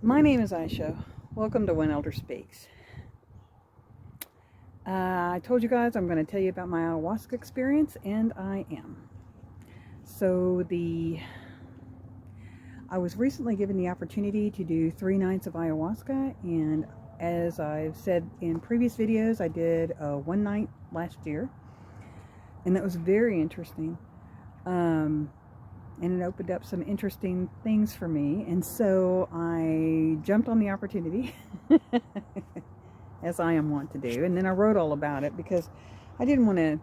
My name is Aisha. Welcome to When Elder Speaks. I told you guys I'm going to tell you about my ayahuasca experience, and I am. So I was recently given the opportunity to do 3 nights of ayahuasca, and as I've said in previous videos, I did 1 night last year, and that was very interesting. And it opened up some interesting things for me, and so I jumped on the opportunity as I am wont to do, and then I wrote all about it because I didn't want to,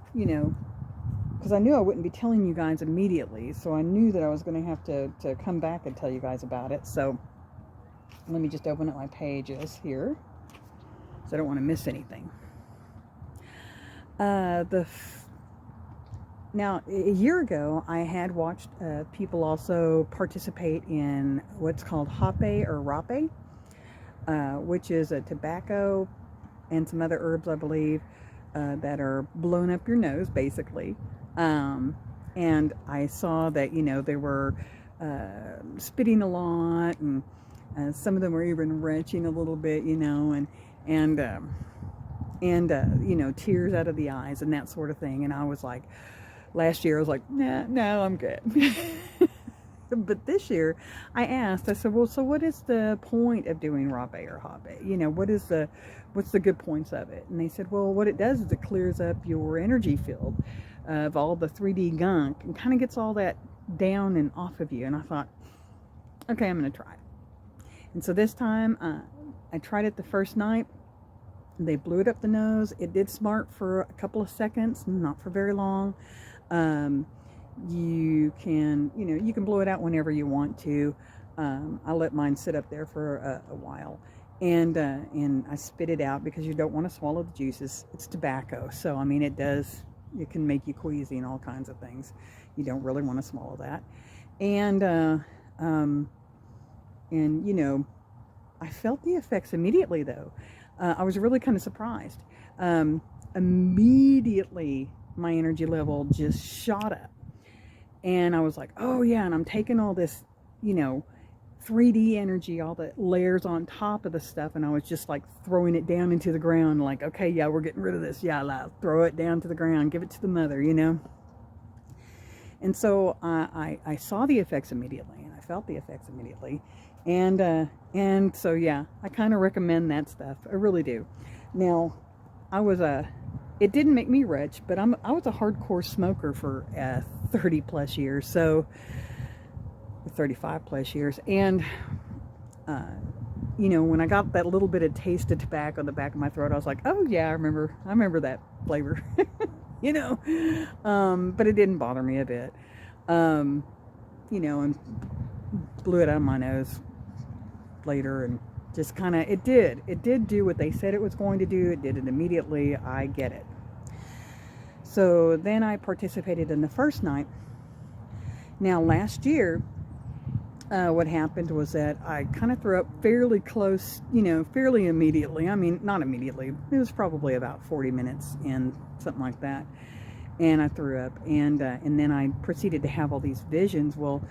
because I knew I wouldn't be telling you guys immediately, so I knew that I was going to have to come back and tell you guys about it. So let me just open up my pages here, so I don't want to miss anything. Now, a year ago, I had watched people also participate in what's called hape or rape, which is a tobacco and some other herbs, I believe, that are blown up your nose, basically. And I saw that, they were spitting a lot, and some of them were even retching a little bit, and tears out of the eyes and that sort of thing. And I was like, last year I was like, nah, no, I'm good. But this year I asked, I said, well, so what is the point of doing rape or hape? What's the good points of it? And they said, well, what it does is it clears up your energy field of all the 3D gunk and kind of gets all that down and off of you. And I thought, okay, I'm going to try it. And so this time I tried it the first night. They blew it up the nose. It did smart for a couple of seconds, not for very long. You can blow it out whenever you want to. I let mine sit up there for a while, and I spit it out because you don't want to swallow the juices. It's tobacco, so I mean it can make you queasy and all kinds of things. You don't really want to swallow that, and I felt the effects immediately though. I was really kind of surprised. Immediately my energy level just shot up, and I was like, oh yeah, and I'm taking all this 3D energy, all the layers on top of the stuff, and I was just like throwing it down into the ground, like, okay, yeah, we're getting rid of this, yeah, I'll throw it down to the ground, give it to the mother, and so I saw the effects immediately, and I felt the effects immediately, and so yeah, I kind of recommend that stuff. I really do. Now, it didn't make me rich, but I was a hardcore smoker for 30 plus years, so 35 plus years, and when I got that little bit of taste of tobacco in the back of my throat, I was like, oh yeah, I remember that flavor. But it didn't bother me a bit, and blew it out of my nose later, and just kind of, it did do what they said it was going to do. It did it immediately. I get it. So then I participated in the first night. Now last year, what happened was that I kind of threw up fairly close, fairly immediately. I mean, not immediately. It was probably about 40 minutes in, something like that. And I threw up, and then I proceeded to have all these visions. Well,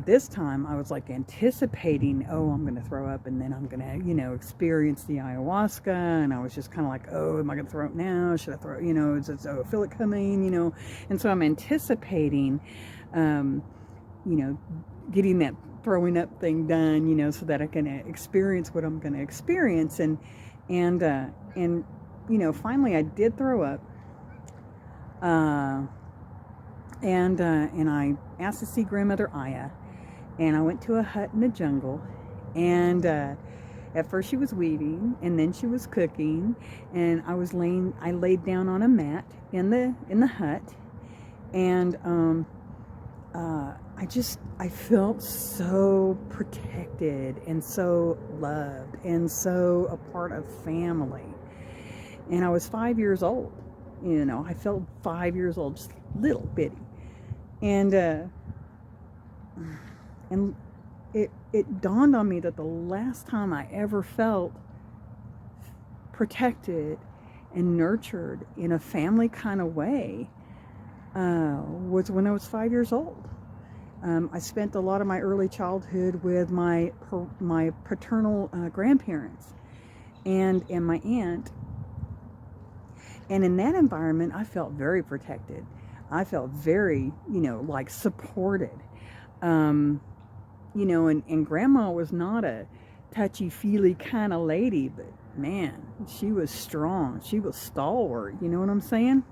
this time I was like anticipating, oh, I'm going to throw up, and then I'm going to, experience the ayahuasca. And I was just kind of like, oh, am I going to throw up now? Should I throw, I feel it coming, And so I'm anticipating, getting that throwing up thing done, so that I can experience what I'm going to experience. And finally I did throw up. And I asked to see grandmother Aya, and I went to a hut in the jungle, and at first she was weaving, and then she was cooking, and I laid down on a mat in the hut, and I felt so protected and so loved and so a part of family. And I was 5 years old, I felt 5 years old, just little bitty. And it dawned on me that the last time I ever felt protected and nurtured in a family kind of way was when I was 5 years old. I spent a lot of my early childhood with my paternal grandparents and my aunt. And in that environment, I felt very protected. I felt very, like supported. And Grandma was not a touchy-feely kind of lady, but man, she was strong. She was stalwart. You know what I'm saying?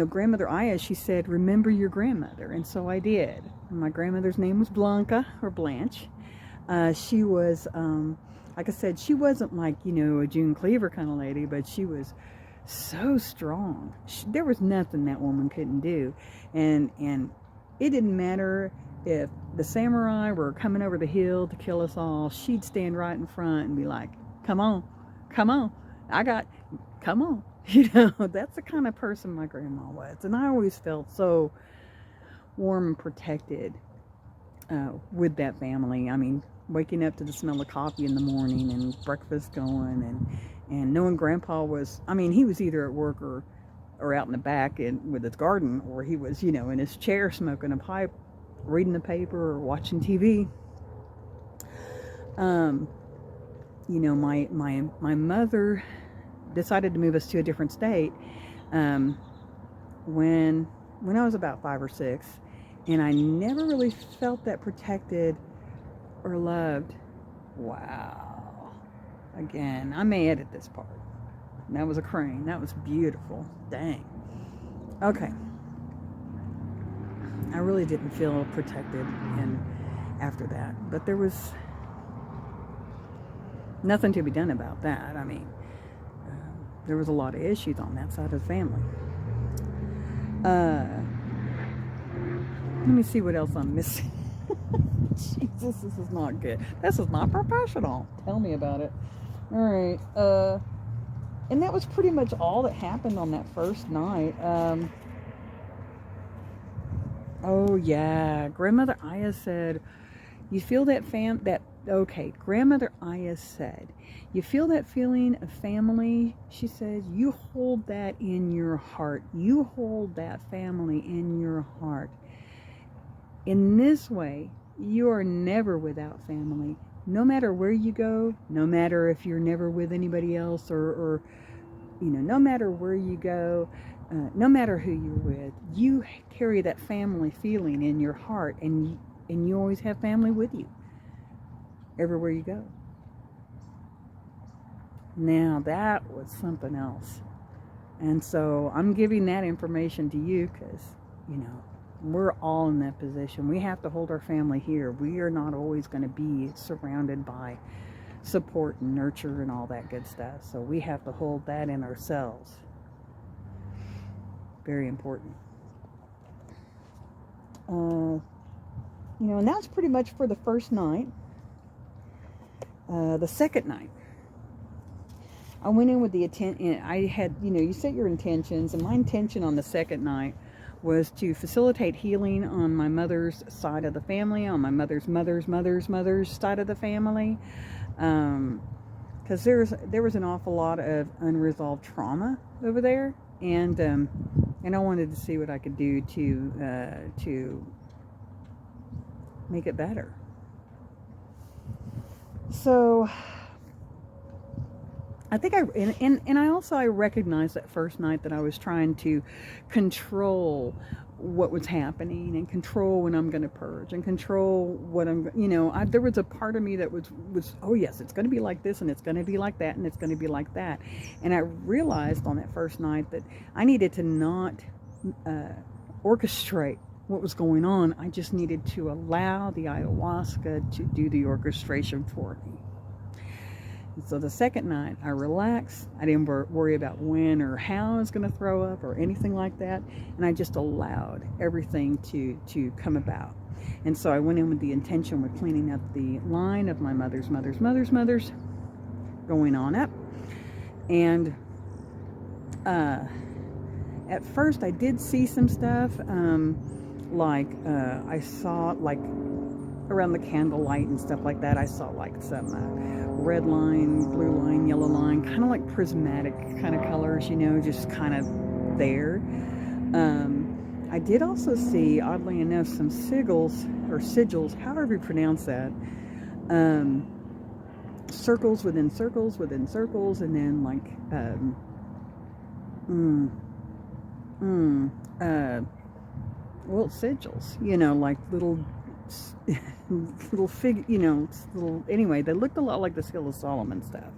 Grandmother Aya, she said, remember your grandmother. And so I did. And my grandmother's name was Blanca, or Blanche. She was, like I said, she wasn't like, a June Cleaver kind of lady, but she was so strong. There was nothing that woman couldn't do. And it didn't matter if the samurai were coming over the hill to kill us all. She'd stand right in front and be like, come on, come on. Come on. That's the kind of person my grandma was. And I always felt so warm and protected with that family. I mean, waking up to the smell of coffee in the morning and breakfast going, and knowing Grandpa was, he was either at work or out in the back with his garden, or he was, in his chair smoking a pipe, reading the paper or watching TV. My mother decided to move us to a different state when I was about 5 or 6, and I never really felt that protected or loved. Wow. Again, I may edit this part. That was a crane. That was beautiful. Dang. Okay. I really didn't feel protected after that, but there was nothing to be done about that. There was a lot of issues on that side of the family. Let me see what else I'm missing. Jesus, this is not good. This is not professional. Tell me about it. All right. And that was pretty much all that happened on that first night. Oh yeah, Grandmother Aya said, you feel that Grandmother Aya said, you feel that feeling of family? She said, you hold that in your heart. You hold that family in your heart. In this way, you are never without family. No matter where you go, no matter if you're never with anybody else or no matter where you go, no matter who you're with, you carry that family feeling in your heart, and you always have family with you everywhere you go. Now that was something else. And so I'm giving that information to you because, we're all in that position. We have to hold our family here. We are not always going to be surrounded by support and nurture and all that good stuff. So we have to hold that in ourselves. Very important. And that's pretty much for the first night. The second night, I went in with the I had, you set your intentions, and my intention on the second night was to facilitate healing on my mother's side of the family, on my mother's side of the family, because there was an awful lot of unresolved trauma over there, and I wanted to see what I could do to make it better. So I think I recognized that first night that I was trying to control what was happening and control when I'm going to purge and control what there was a part of me that was, oh yes, it's going to be like this and it's going to be like that and it's going to be like that. And I realized on that first night that I needed to not orchestrate what was going on. I just needed to allow the ayahuasca to do the orchestration for me. So the second night, I relaxed. I didn't worry about when or how I was going to throw up or anything like that. And I just allowed everything to come about. And so I went in with the intention with cleaning up the line of my mother's going on up. And at first I did see some stuff, I saw around the candlelight and stuff like that. I saw some red line, blue line, yellow line, kind of like prismatic kind of colors, just kind of there. I did also see, oddly enough, some sigils, however you pronounce that, circles within circles within circles, and then like, well, sigils, like little, anyway, they looked a lot like the Seal of Solomon stuff.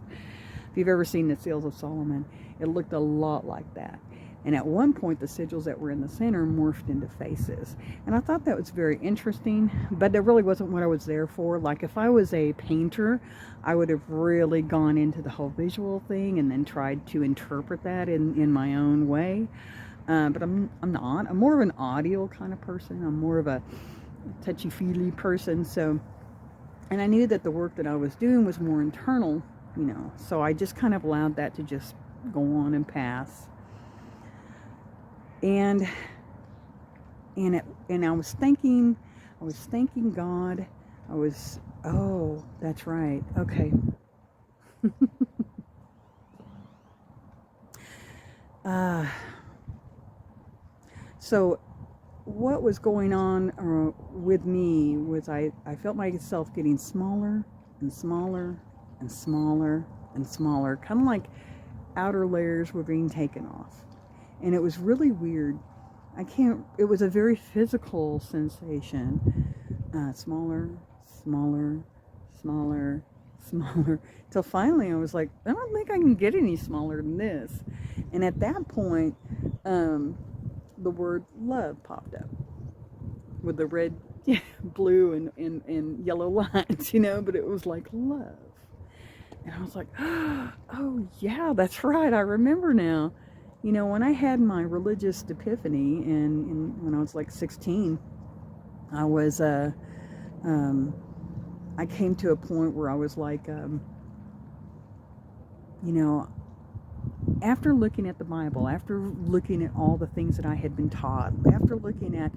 If you've ever seen the Seals of Solomon, it looked a lot like that. And at one point, the sigils that were in the center morphed into faces. And I thought that was very interesting, but that really wasn't what I was there for. Like, if I was a painter, I would have really gone into the whole visual thing and then tried to interpret that in my own way. But I'm not. I'm more of an audio kind of person. I'm more of a touchy-feely person. So, and I knew that the work that I was doing was more internal, so I just kind of allowed that to just go on and pass. And I was thanking God. Oh, that's right. Okay. So what was going on with me was I felt myself getting smaller and smaller and smaller and smaller, kind of like outer layers were being taken off. And it was really weird. It was a very physical sensation. Smaller, smaller, smaller, smaller, till finally I was like, I don't think I can get any smaller than this. And at that point, the word love popped up with the red, blue, and yellow lines, but it was like love. And I was like, oh yeah, that's right, I remember now. When I had my religious epiphany, and when I was like 16, I was, I came to a point where I was like, after looking at the Bible, after looking at all the things that I had been taught, after looking at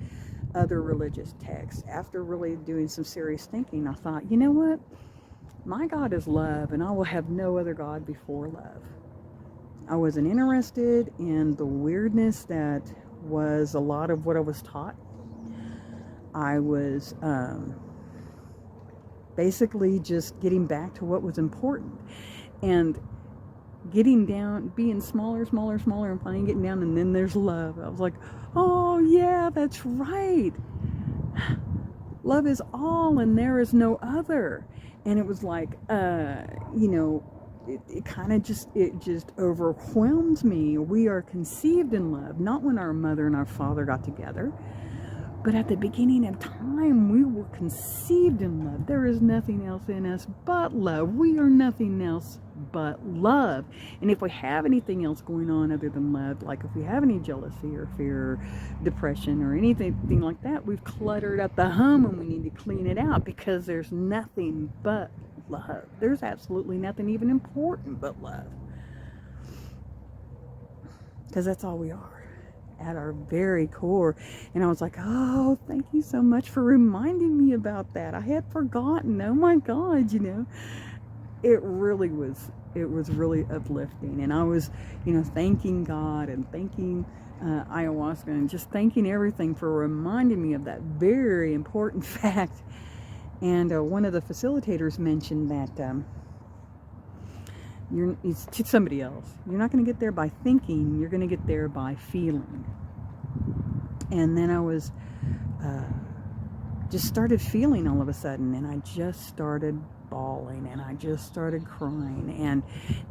other religious texts, after really doing some serious thinking, I thought, you know what? My God is love, and I will have no other God before love. I wasn't interested in the weirdness that was a lot of what I was taught. I was basically just getting back to what was important. And getting down, being smaller, smaller, smaller, and finally getting down, and then there's love. I was like, oh yeah, that's right. Love is all, and there is no other. And it was like, it kind of just overwhelmed me. We are conceived in love, not when our mother and our father got together, but at the beginning of time, we were conceived in love. There is nothing else in us but love. We are nothing else but love. And if we have anything else going on other than love, like if we have any jealousy or fear or depression or anything like that, we've cluttered up the hum, and we need to clean it out, because there's nothing but love. There's absolutely nothing even important but love, because that's all we are at our very core. And I was like, oh, thank you so much for reminding me about that. I had forgotten. Oh my God, it was really uplifting. And I was, thanking God and thanking ayahuasca, and just thanking everything for reminding me of that very important fact. And one of the facilitators mentioned that it's to somebody else. You're not going to get there by thinking. You're going to get there by feeling. And then I was just started feeling all of a sudden, and I just started bawling, and I just started crying, and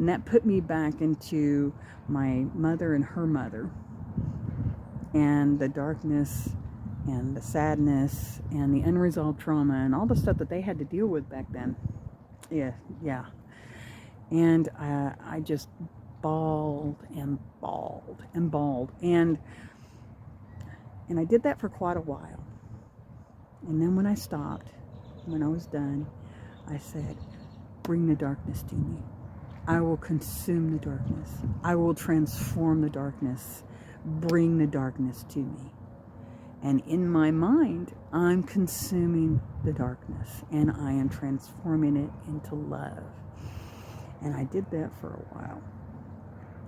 that put me back into my mother and her mother, and the darkness and the sadness and the unresolved trauma and all the stuff that they had to deal with back then. Yeah. And I just bawled and bawled and bawled. And I did that for quite a while. And then when I stopped, when I was done, I said, bring the darkness to me. I will consume the darkness. I will transform the darkness. Bring the darkness to me. And in my mind, I'm consuming the darkness, and I am transforming it into love. And I did that for a while.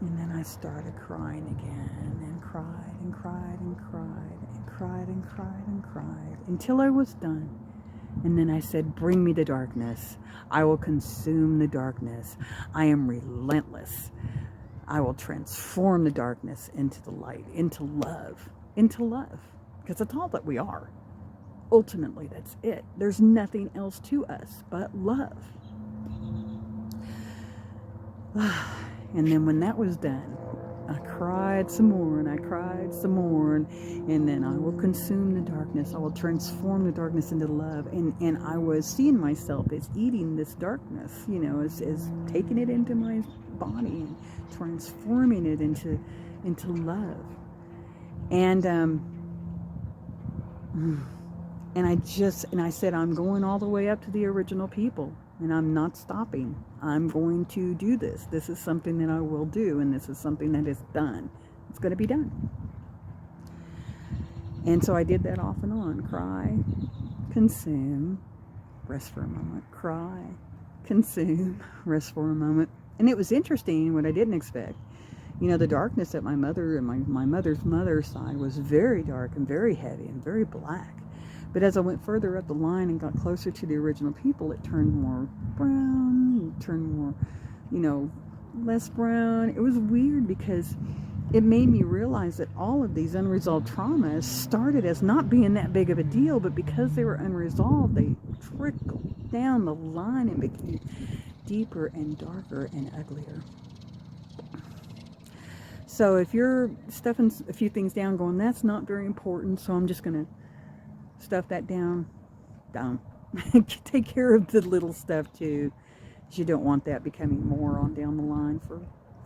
And then I started crying again, and cried and cried and cried and cried and cried and cried until I was done. And then I said, bring me the darkness. I will consume the darkness. I am relentless. I will transform the darkness into the light, into love, because that's all that we are. Ultimately, that's it. There's nothing else to us but love. And then when that was done, I cried some more, and I cried some more, and then I will consume the darkness. I will transform the darkness into love. And I was seeing myself as eating this darkness, as taking it into my body and transforming it into love. And I said, I'm going all the way up to the original people, and I'm not stopping. I'm going to do this. This is something that I will do, and this is something that is done. It's going to be done. And so I did that off and on. Cry, consume, rest for a moment. Cry, consume, rest for a moment. And it was interesting, what I didn't expect. The darkness at my mother and my mother's side was very dark and very heavy and very black. But as I went further up the line and got closer to the original people, it turned more brown, it turned more, less brown. It was weird because it made me realize that all of these unresolved traumas started as not being that big of a deal, but because they were unresolved, they trickled down the line and became deeper and darker and uglier. So if you're stuffing a few things down going, that's not very important, so I'm just going to stuff that down. Take care of the little stuff too, because you don't want that becoming more on down the line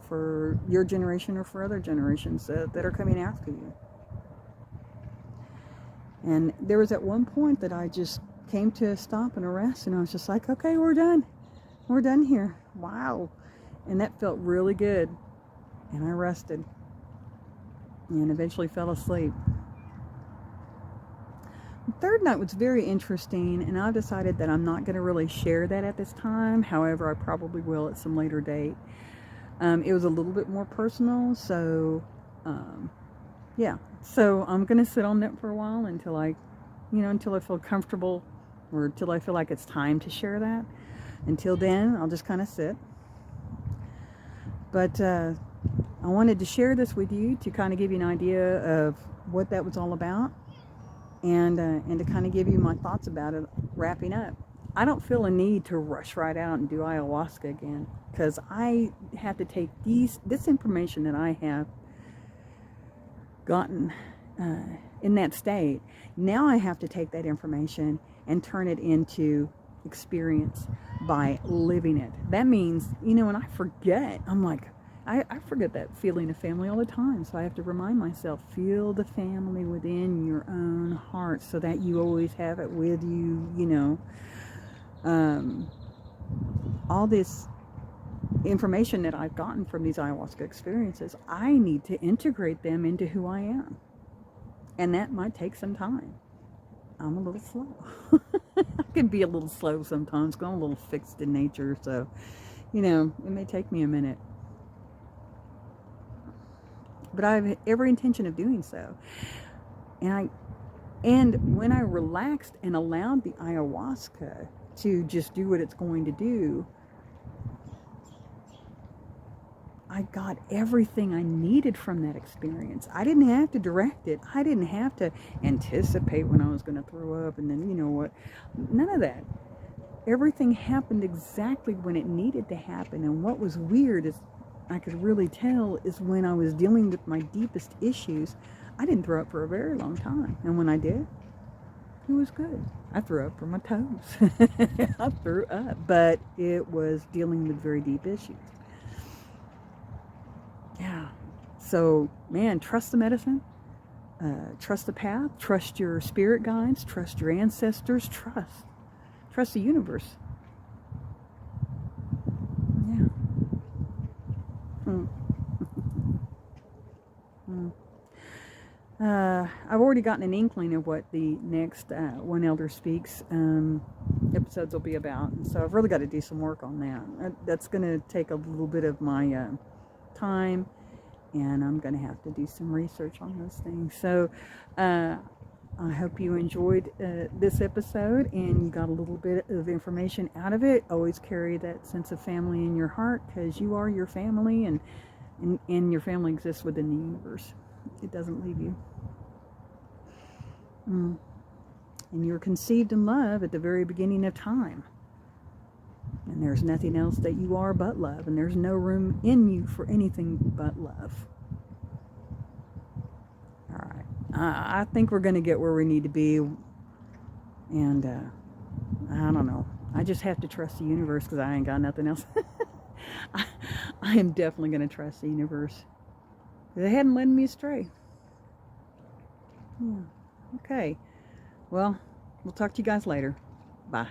for your generation or for other generations that are coming after you. And there was at one point that I just came to a stop and a rest, and I was just like, okay, we're done here. Wow. And that felt really good. And I rested and eventually fell asleep. The third night was very interesting, and I decided that I'm not going to really share that at this time. However, I probably will at some later date. It was a little bit more personal, so yeah. So I'm going to sit on that for a while until I feel comfortable, or until I feel like it's time to share that. Until then, I'll just kind of sit. But I wanted to share this with you to kind of give you an idea of what that was all about, and to kind of give you my thoughts about it wrapping up. I don't feel a need to rush right out and do ayahuasca again, because I have to take this information that I have gotten in that state. Now I have to take that information and turn it into experience by living it. That means, when I forget, I'm like, I forget that feeling of family all the time. So I have to remind myself, feel the family within your own heart so that you always have it with you, all this information that I've gotten from these ayahuasca experiences, I need to integrate them into who I am. And that might take some time. I'm a little slow. I can be a little slow sometimes, because I'm a little fixed in nature. So, it may take me a minute. But I have every intention of doing so. And when I relaxed and allowed the ayahuasca to just do what it's going to do, I got everything I needed from that experience. I didn't have to direct it. I didn't have to anticipate when I was going to throw up, and then, none of that. Everything happened exactly when it needed to happen. And what was weird is, I could really tell, is when I was dealing with my deepest issues, I didn't throw up for a very long time. And when I did, it was good. I threw up from my toes. I threw up, but it was dealing with very deep issues. Yeah. So, man, trust the medicine, trust the path, trust your spirit guides, trust your ancestors, trust the universe. Yeah. I've already gotten an inkling of what the next One Elder Speaks episodes will be about, and so I've really got to do some work on that. That's going to take a little bit of my time, and I'm going to have to do some research on those things. So I hope you enjoyed this episode and you got a little bit of information out of it. Always carry that sense of family in your heart, because you are your family, and your family exists within the universe. It doesn't leave you. And you're conceived in love at the very beginning of time. And there's nothing else that you are but love. And there's no room in you for anything but love. All right. I think we're going to get where we need to be. And I don't know. I just have to trust the universe, because I ain't got nothing else. I am definitely going to trust the universe. They hadn't led me astray. Yeah. Okay. Well, we'll talk to you guys later. Bye.